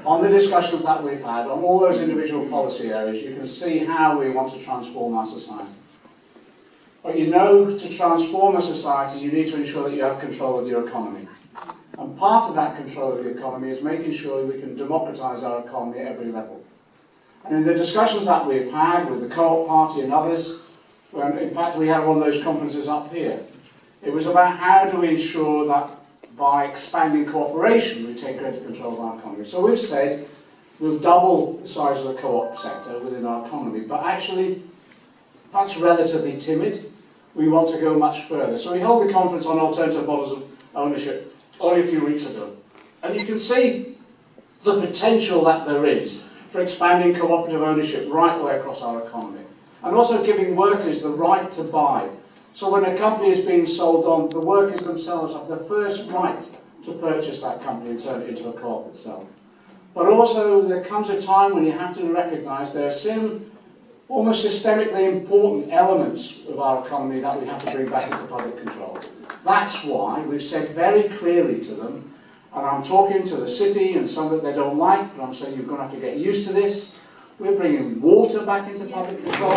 on the discussions that we've had, on all those individual policy areas, you can see how we want to transform our society. But you know, to transform a society, you need to ensure that you have control of your economy. And part of that control of the economy is making sure we can democratise our economy at every level. And in the discussions that we've had with the Co-op Party and others, when in fact we had one of those conferences up here, it was about how do we ensure that by expanding cooperation we take greater control of our economy. So we've said we'll double the size of the co-op sector within our economy, but actually that's relatively timid. We want to go much further. So we held the conference on alternative models of ownership only a few weeks ago. And you can see the potential that there is for expanding cooperative ownership right the way across our economy. And also giving workers the right to buy. So when a company is being sold on, the workers themselves have the first right to purchase that company and turn it into a co-op itself. But also there comes a time when you have to recognise there are some almost systemically important elements of our economy that we have to bring back into public control. That's why we've said very clearly to them, and I'm talking to the city and some that they don't like, but I'm saying you're going to have to get used to this. We're bringing water back into public control.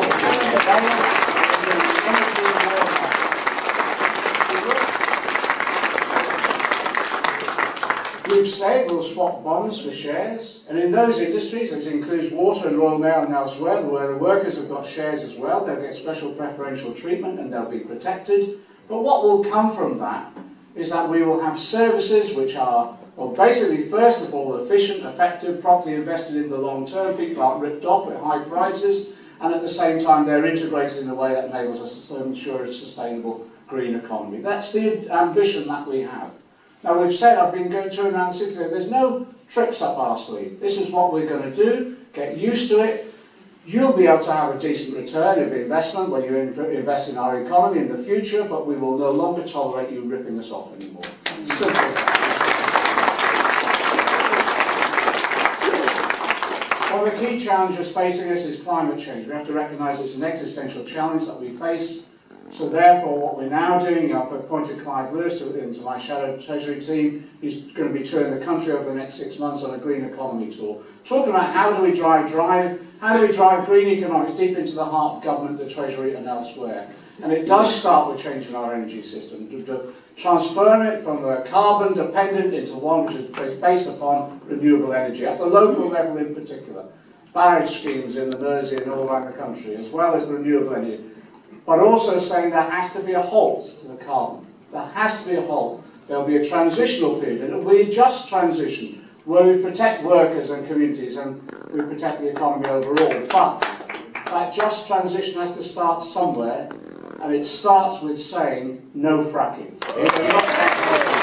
We've said we'll swap bonds for shares, and in those industries, which includes water and Royal Mail and elsewhere, where the workers have got shares as well, they'll get special preferential treatment and they'll be protected. But what will come from that is that we will have services which are, well, basically, first of all, efficient, effective, properly invested in the long term. People aren't ripped off at high prices, and at the same time, they're integrated in a way that enables us to ensure a sustainable green economy. That's the ambition that we have. Now, we've said, I've been going through around 60, there's no tricks up our sleeve. This is what we're going to do. Get used to it. You'll be able to have a decent return of investment when you invest in our economy in the future, but we will no longer tolerate you ripping us off anymore. Simple as that. One of the key challenges facing us is climate change. We have to recognise it's an existential challenge that we face. So therefore, what we're now doing, I've appointed Clive Lewis into my shadow Treasury team. He's going to be touring the country over the next 6 months on a green economy tour, talking about how do we drive green economics deep into the heart of government, the Treasury and elsewhere. And it does start with changing our energy system, to transfer it from a carbon dependent into one which is based upon renewable energy, at the local level in particular. Barrage schemes in the Mersey and all around the country, as well as renewable energy. But also saying there has to be a halt to the carbon. There has to be a halt. There'll be a transitional period, and it'll be a just transition, where we protect workers and communities and we protect the economy overall. But that just transition has to start somewhere, and it starts with saying no fracking.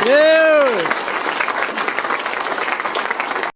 Yeah.